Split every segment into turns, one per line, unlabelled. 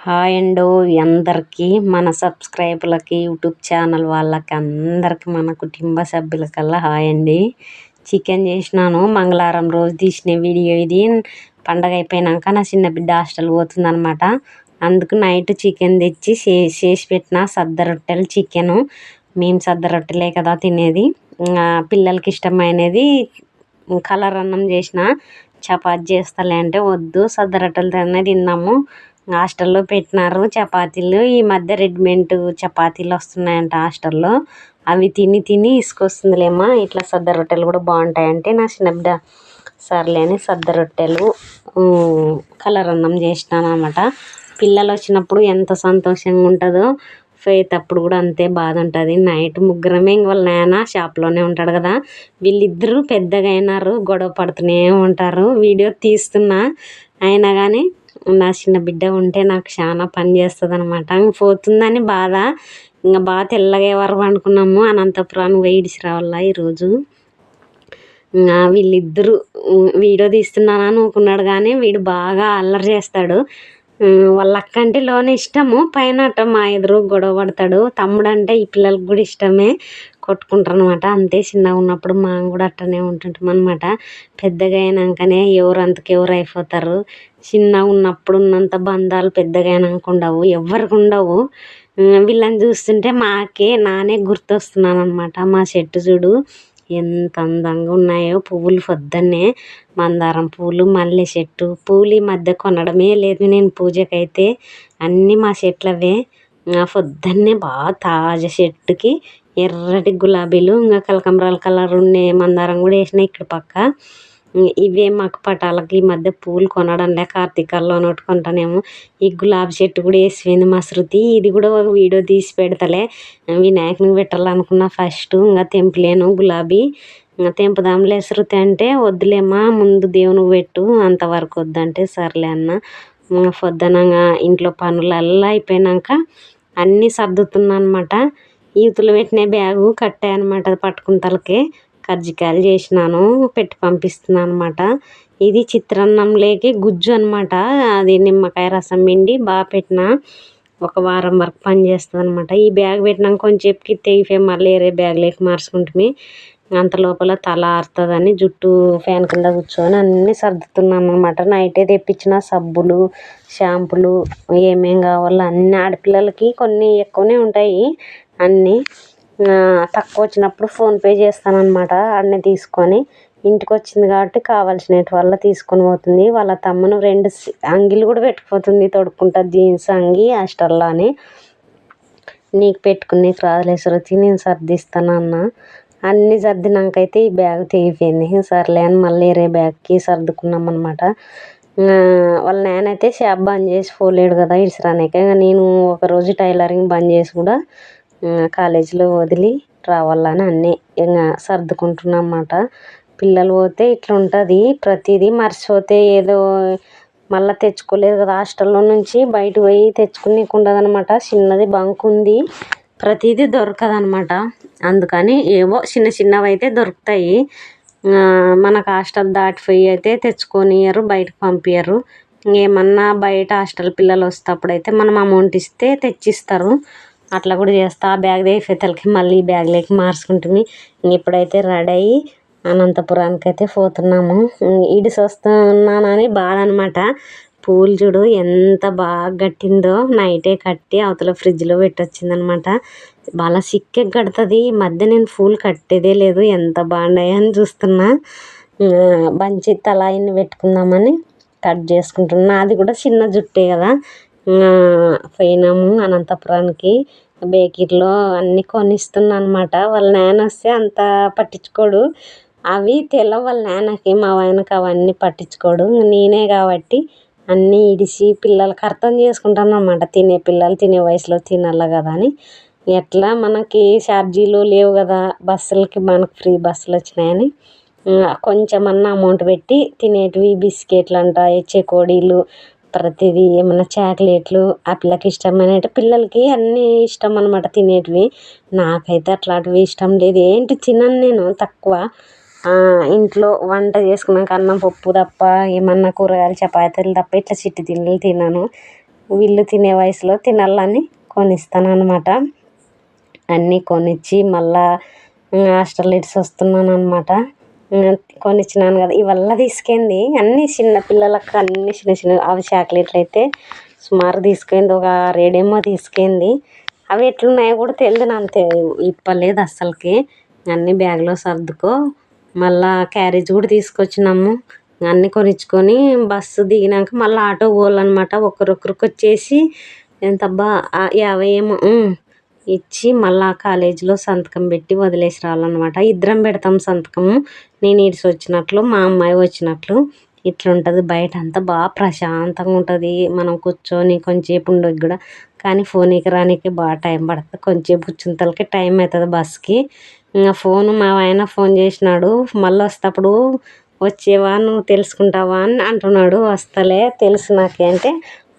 Hi అండో అందరికీ మన సబ్స్క్రైబర్లకి YouTube channel వాళ్ళకి అందరికీ మన కుటుంబ సభ్యులకల్లా హాయ్ అండి. చికెన్ చేసినాను మంగళవారం రోజు తీసిన వీడియో ఇది. పండగ అయిపోయినాక నా చిన్న బిడ్డ హాస్టల్ పోతుందనమాట. అందుకు నైట్ చికెన్ తెచ్చి చేసి పెట్టిన సద్ద రొట్టెలు చికెను. మేము సద్ద రొట్టెలే కదా తినేది. పిల్లలకి ఇష్టమైనది కలర్ అన్నం చేసిన. చపాతి చేస్తలే అంటే వద్దు సద్ద రొట్టెలు తిన్నాము. హాస్టల్లో పెట్టినారు చపాతీలు. ఈ మధ్య రెడీమేడ్ చపాతీలు వస్తున్నాయంట హాస్టల్లో. అవి తిని తిని ఇసుకొస్తుందిలేమ్మా, ఇట్లా సద్ద రొట్టెలు కూడా బాగుంటాయంటే నా చిన్న బిడ్డ సర్లే అని సద్ద రొట్టెలు కలర్ అన్నం చేసినాను అనమాట. పిల్లలు వచ్చినప్పుడు ఎంత సంతోషంగా ఉంటుందో పోయేటప్పుడు కూడా అంతే బాధ ఉంటుంది. నైట్ ముగ్గురమే, ఇంక వాళ్ళ నాన్న షాప్లోనే ఉంటాడు కదా. వీళ్ళిద్దరూ పెద్దగా అయినారు, గొడవ పడుతూనే ఉంటారు. వీడియో తీస్తున్నా అయినా కానీ నా చిన్న బిడ్డ ఉంటే నాకు చాలా పని చేస్తుంది అనమాట. పోతుందని బాధ. ఇంకా బాగా తెల్లగా వరకు అనుకున్నాము. అనంతపురానికి పోయి ఇడిచి రావాల ఈరోజు. వీళ్ళిద్దరూ వీడియో తీస్తున్నాను అనుకున్నాడు కానీ వీడు బాగా అల్లరి చేస్తాడు. వాళ్ళ అక్క అంటే లోనే ఇష్టము, పైన అట్ట మా ఎదురు గొడవ పడతాడు. తమ్ముడు అంటే ఈ పిల్లలకు కూడా ఇష్టమే, కొట్టుకుంటారు అనమాట. అంతే చిన్నగా ఉన్నప్పుడు మనం కూడా అట్టనే ఉంటుంటాం అనమాట. పెద్దగా అయినాకనే ఎవరు అంతకు ఎవరు అయిపోతారు. చిన్నగా ఉన్నప్పుడు ఉన్నంత బంధాలు పెద్దగా అయినాక ఉండవు, ఎవరికి ఉండవు. వీళ్ళని చూస్తుంటే నానే గుర్తొస్తున్నాను అనమాట. మా చెట్టు చూడు ఎంత అందంగా ఉన్నాయో పువ్వులు. పొద్దున్నే మందారం పూలు, మల్లె చెట్టు పూలు ఈ మధ్య కొనడమే లేదు నేను పూజకైతే. అన్నీ మా చెట్లవే. పొద్దున్నే బాగా తాజా చెట్టుకి ఎర్రటి గులాబీలు, ఇంకా కలకంబరాల కలర్ ఉండే మందారం కూడా వేసినాయి ఇక్కడ పక్క. ఇవే మాకు పటాలకి ఈ మధ్య పూలు కొనడంలే, కార్తీకాల్లో నోటుకుంటానేమో. ఈ గులాబీ చెట్టు కూడా వేసిపోయింది మా శృతి. ఇది కూడా ఒక వీడియో తీసి పెడతలే. వినాయకునికి పెట్టాలనుకున్నా ఫస్ట్, ఇంకా తెంపలేను గులాబీ. ఇంకా తెంపుదాంలే శృతి అంటే వద్దులేమ్మా ముందు దేవునికి పెట్టు, అంతవరకు వద్దంటే సర్లే అన్న. పొద్దునంగా ఇంట్లో పనులల్లా అయిపోయినాక అన్నీ సర్దుతున్నా అనమాట. ఈతులు పెట్టిన బ్యాగు కట్టాయన్నమాట పట్టుకుంతలకే. కజ్జికాయలు చేసినాను, పెట్టి పంపిస్తున్నాను అనమాట. ఇది చిత్రాన్నంలోకి గుజ్జు అనమాట. అది నిమ్మకాయ రసం పిండి బాగా పెట్టిన ఒక వారం వరకు పని చేస్తుంది అనమాట. ఈ బ్యాగ్ పెట్టినాక కొంచెంసేపుకి తెగిపోయి మళ్ళీ వేరే బ్యాగ్లోకి మార్చుకుంటుంది. అంత లోపల తల ఆరుతుందని జుట్టు ఫ్యాన్ కింద కూర్చొని అన్నీ సర్దుతున్నాను అనమాట. నైటే తెప్పించిన సబ్బులు, షాంపులు ఏమేం కావాలో అన్నీ. ఆడపిల్లలకి కొన్ని ఎక్కువనే ఉంటాయి అన్నీ. తక్కువ వచ్చినప్పుడు ఫోన్పే చేస్తానన్నమాట. అన్నీ తీసుకొని ఇంటికి వచ్చింది కాబట్టి కావాల్సినటి వల్ల తీసుకొని పోతుంది. వాళ్ళ తమ్మును 2 అంగీలు కూడా పెట్టుకుపోతుంది, తొడుక్కుంటుంది జీన్స్ అంగి హాస్టల్లో అని. నీకు పెట్టుకునేకి రాదులే శృతి, నేను సర్దిస్తాను అన్న. అన్నీ సర్దినాకైతే ఈ బ్యాగ్ తెగిపోయింది. సర్లే అని మళ్ళీ వేరే బ్యాగ్కి సర్దుకున్నాం అనమాట. వాళ్ళ నాన్నైతే షాప్ బంద్ చేసి పోలేడు కదా ఇడిసిరానిక. నేను ఒకరోజు టైలరింగ్ బంద్ చేసి కూడా కాలేజీలో వదిలి రావాలని అన్నీ ఇంకా సర్దుకుంటున్నాం అన్నమాట. పిల్లలు పోతే ఇట్లా ఉంటుంది, ప్రతిదీ మర్చిపోతే ఏదో మళ్ళీ తెచ్చుకోలేదు కదా హాస్టల్లో నుంచి. బయట పోయి తెచ్చుకునేకి ఉండదు అనమాట. చిన్నది బంక్ ఉంది, ప్రతిదీ దొరకదు అనమాట. అందుకని ఏవో చిన్న చిన్నవి అయితే దొరుకుతాయి. మనకు హాస్టల్ దాటిపోయి అయితే తెచ్చుకొనియరు, బయటకు పంపించరు. ఏమన్నా బయట హాస్టల్ పిల్లలు వస్తేప్పుడైతే మనం అమౌంట్ ఇస్తే తెచ్చిస్తారు. అట్లా కూడా చేస్తా. ఆ బ్యాగ్ తెగిపోతలకి మళ్ళీ ఈ బ్యాగ్లోకి మార్చుకుంటుంది. ఇప్పుడైతే రెడీ అయ్యి అనంతపురానికి అయితే పోతున్నాము. ఇడిసి వస్తున్నానని బాధ అనమాట. పూలు చూడు ఎంత బాగా కట్టిందో, నైటే కట్టి అవతల ఫ్రిడ్జ్లో పెట్టొచ్చిందనమాట. బాగా సిక్కే కడుతుంది. ఈ మధ్య నేను పూలు కట్టేదే లేదు, ఎంత బాగున్నాయని చూస్తున్నా. బంచి తలాయిని పెట్టుకుందామని కట్ చేసుకుంటున్నా. అది కూడా చిన్న జుట్టే కదా. పోయినాము అనంతపురానికి. బేకరీలో అన్నీ కొనిస్తున్నా అనమాట. వాళ్ళ నాన్న వస్తే అంత పట్టించుకోడు. అవి తెలవు వాళ్ళ నాన్నకి, మా ఆయనకి అవన్నీ పట్టించుకోడు. నేనే కాబట్టి అన్నీ ఇడిసి పిల్లలకి అర్థం చేసుకుంటాను అనమాట. తినే పిల్లలు తినే వయసులో తినాలి కదా అని. ఎట్లా మనకి ఛార్జీలు లేవు కదా బస్సులకి, మనకు ఫ్రీ బస్సులు వచ్చినాయని కొంచెమన్నా అమౌంట్ పెట్టి తినేటివి బిస్కెట్లు అంట, చెకోడీలు, ప్రతిదీ ఏమన్నా చాక్లెట్లు ఆ పిల్లకి ఇష్టమైనవి. పిల్లలకి అన్నీ ఇష్టం అనమాట తినేటివి. నాకైతే అట్లాంటివి ఇష్టం లేదు, ఏంటి తినను నేను తక్కువ. ఇంట్లో వంట చేసుకున్నాక అన్నం పప్పు తప్ప, ఏమన్నా కూరగాయలు చపాతీలు తప్ప ఇట్లా చిట్టి తిండిలు తినను. వీళ్ళు తినే వయసులో తినాలని కొనిస్తాను అనమాట. అన్నీ కొనిచ్చి మళ్ళా హాస్టల్ ఇడిచి వస్తున్నాను అనమాట. కొనిచ్చినాను కదా ఇవల్ల తీసుకుంది అన్నీ చిన్న పిల్లలకు అన్నీ చిన్న చిన్న అవి చాక్లెట్లు అయితే సుమారు తీసుకుంది ఒక 6-7 తీసుకుంది. అవి ఎట్లున్నాయో కూడా తెలియదు నాకు ఇప్పలేదు అస్సలకి. అన్నీ బ్యాగ్లో సర్దుకో మళ్ళా క్యారేజ్ కూడా తీసుకొచ్చినాము. అన్నీ కొనిచ్చుకొని బస్సు దిగినాక మళ్ళీ ఆటో పోవాలన్నమాట. ఒకరొకరికి వచ్చేసి ఎంతబ్బా 50 ఏమో ఇచ్చి మళ్ళా కాలేజీలో సంతకం పెట్టి వదిలేసి రావాలన్నమాట. ఇద్దరం పెడతాం సంతకము. నేను ఇడిసి వచ్చినట్లు మా అమ్మాయి వచ్చినట్లు. ఇట్లుంటుంది బయట అంతా బాగా ప్రశాంతంగా ఉంటుంది. మనం కూర్చొని కొంచెంసేపు ఉండొచ్చు కూడా. కానీ ఫోన్కి రానికి బాగా టైం పడుతుంది. కొంచెంసేపు కూర్చున్న తలకి టైం అవుతుంది బస్కి. ఇంకా మా ఆయన ఫోన్ చేసినాడు మళ్ళీ వస్తేప్పుడు వచ్చేవా నువ్వు తెలుసుకుంటావా అని అంటున్నాడు. వస్తలే తెలుసు నాకే అంటే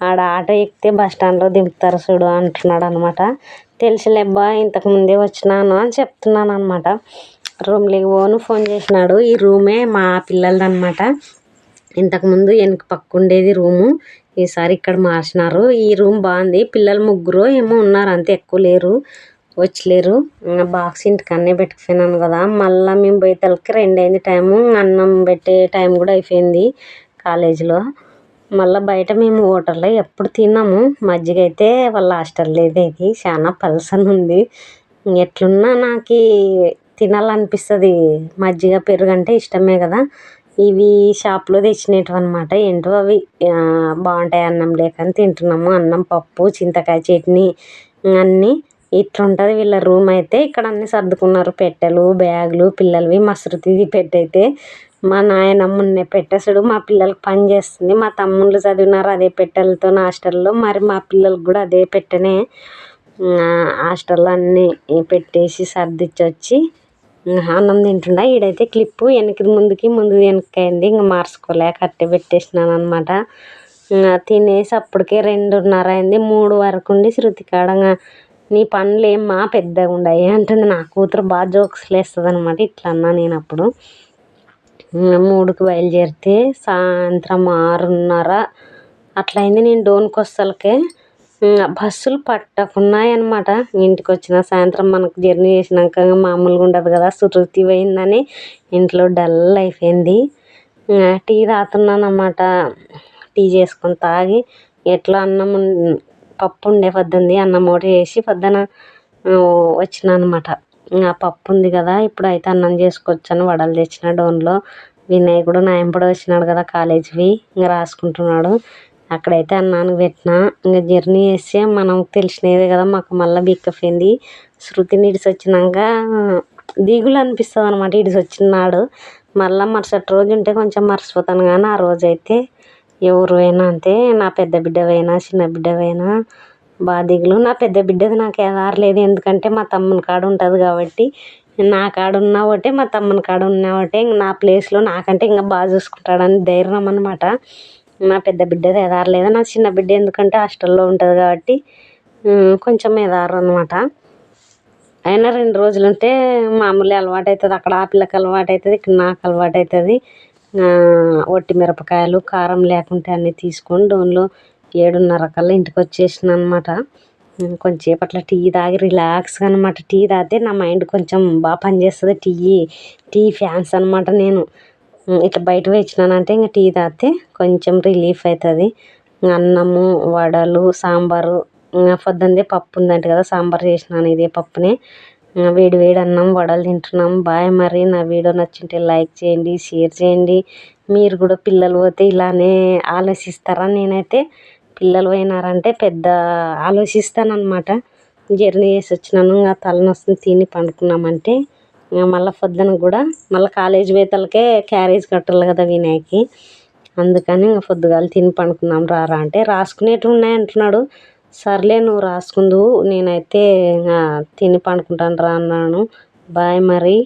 ఆడ ఆటో ఎక్కితే బస్ స్టాండ్లో దింపుతారు చూడు అంటున్నాడు అనమాట. తెలుసులేబ్బా ఇంతకుముందే వచ్చినాను అని చెప్తున్నాను అనమాట. రూమ్లోకి ఫోన్ చేసినాడు. ఈ రూమే మా పిల్లలది అనమాట. ఇంతకుముందు వెనక పక్క ఉండేది రూము, ఈసారి ఇక్కడ మార్చినారు. ఈ రూమ్ బాగుంది. పిల్లలు 3 ఏమో ఉన్నారు అంతే, ఎక్కువ లేరు, వచ్చలేరు. బాక్స్ ఇంటికి అన్నీ పెట్టుకుపోయినాను కదా. మళ్ళీ మేము పోయేతలకి 2 అయింది టైము. అన్నం పెట్టే టైం కూడా అయిపోయింది కాలేజీలో. మళ్ళీ బయట మేము హోటల్లో ఎప్పుడు తిన్నాము. మజ్జిగ అయితే వాళ్ళ హాస్టల్లో ఇది చాలా పల్సన్ ఉంది. ఎట్లున్నా నాకు తినాలనిపిస్తుంది. మజ్జిగ పెరుగు అంటే ఇష్టమే కదా. ఇవి షాప్లో తెచ్చినవి అనమాట. ఏంటో అవి బాగుంటాయి అన్నం లేకని తింటున్నాము. అన్నం పప్పు చింతకాయ చట్నీ అన్నీ ఇట్లుంటుంది వీళ్ళ రూమ్ అయితే. ఇక్కడ అన్నీ సర్దుకున్నారు పెట్టెలు బ్యాగులు పిల్లలవి. మా శృతిది పెట్టయితే మా నాయనమ్మ పెట్టేసాడు. మా పిల్లలకి పని చేస్తుంది. మా తమ్ముళ్ళు చదివినారు అదే పెట్టెలతో హాస్టల్లో. మరి మా పిల్లలకు కూడా అదే పెట్టెనే హాస్టల్లో అన్నీ పెట్టేసి సర్దిచ్చి వచ్చి అన్నం తింటుండా. ఈడైతే క్లిప్పు వెనక్కి ముందుకి ముందు వెనక్కి అయింది. ఇంకా మార్చుకోలేక అట్టే పెట్టేసినాను అనమాట. తినేసి అప్పటికే 2:30 అయింది. 3 వరకు ఉండి శృతి కాడంగా నీ పనులు ఏమ్మా పెద్దగా ఉండయి అంటుంది. నా కూతురు బాగా జోక్స్లు వేస్తుంది అనమాట. ఇట్లా అన్నా నేను అప్పుడు. 3కి బయలుదేరితే సాయంత్రం 6:30 అట్లా అయింది. నేను డోన్కి వస్తలకే బస్సులు పట్టకున్నాయన్నమాట. ఇంటికి వచ్చిన సాయంత్రం మనకు జర్నీ చేసినాక మామూలుగా ఉండదు కదా. శృతి పోయిందని ఇంట్లో డల్ అయిపోయింది. టీ తాగుతున్నాను అన్నమాట. టీ చేసుకొని తాగి ఎట్లా అన్నం పప్పు ఉండే పొద్దుంది అన్నం ఒకటి చేసి పొద్దున వచ్చిన అనమాట. ఆ పప్పు ఉంది కదా ఇప్పుడు అయితే అన్నం చేసుకొచ్చాను. వడలు తెచ్చిన డోన్లో. వినయ్ కూడా నాయంపడి వచ్చినాడు కదా కాలేజీవి. ఇంకా రాసుకుంటున్నాడు. అక్కడైతే అన్నానికి పెట్టిన. ఇంకా జర్నీ చేస్తే మనం తెలిసినదే కదా. మాకు మళ్ళీ బిక్కపోయింది. శృతిని ఇడిసి వచ్చినాక దిగులు అనిపిస్తుంది అనమాట. ఇడిసి వచ్చినాడు మళ్ళీ మరుసటి రోజు ఉంటే కొంచెం మర్చిపోతాను. కానీ ఆ రోజు అయితే ఎవరైనా అంతే. నా పెద్ద బిడ్డవైనా చిన్న బిడ్డవైనా బాగా దిగులు. నా పెద్ద బిడ్డది నాకు ఎదారలేదు. ఎందుకంటే మా తమ్ముని కాడ ఉంటుంది కాబట్టి. నా కాడ ఉన్న ఒకటే మా తమ్ముని కాడ ఉన్న ఒకటే. నా ప్లేస్లో నాకంటే ఇంకా బాగా చూసుకుంటాడని ధైర్యం అనమాట. నా పెద్ద బిడ్డది ఎదారలేదు. నా చిన్న బిడ్డ ఎందుకంటే హాస్టల్లో ఉంటుంది కాబట్టి కొంచెం ఎదారు అనమాట. అయినా 2 రోజులు ఉంటే మామూలు అలవాటు అవుతుంది. అక్కడ ఆ పిల్లకి అలవాటు అవుతుంది, ఇక్కడ నాకు అలవాటు అవుతుంది. ఒట్టి మిరపకాయలు కారం లేకుంటే అన్నీ తీసుకొని డోన్లో 7:30 కల్లా ఇంటికి వచ్చేసిన అనమాట. కొంచెంసేపు అట్లా టీ తాగి రిలాక్స్గా అనమాట. టీ తాగితే నా మైండ్ కొంచెం బాగా పనిచేస్తుంది. టీ ఫ్యాన్స్ అనమాట నేను. ఇట్లా బయట వచ్చినానంటే ఇంకా టీ తాగితే కొంచెం రిలీఫ్ అవుతుంది. అన్నము వడలు సాంబారు పొద్దున్నదే పప్పు ఉందంట కదా. సాంబార్ చేసినాను ఇదే పప్పునే. వేడి వేడి అన్నం వడలు తింటున్నాం. బాయ్. మరి నా వీడియో నచ్చింటే లైక్ చేయండి, షేర్ చేయండి. మీరు కూడా పిల్లలు పోతే ఇలానే ఆలోచిస్తారా? నేనైతే పిల్లలు పోయినారంటే పెద్ద ఆలోచిస్తాను అనమాట. జర్నీ చేసి వచ్చినాను ఇంకా తలనొస్తుంది తిని పండుకున్నామంటే మళ్ళీ పొద్దున కూడా మళ్ళీ కాలేజీ వేతలకే క్యారేజ్ కట్టాలి కదా వినయ్కి. అందుకని ఇంకా పొద్దుగాల తిని పండుకుందాం రారా అంటే రాసుకునేటివి ఉన్నాయి అంటున్నాడు. సర్లే నువ్వు రాసుకుందువు నేనైతే తిని పండుకుంటాను రా అన్నాను. బాయ్ మరి.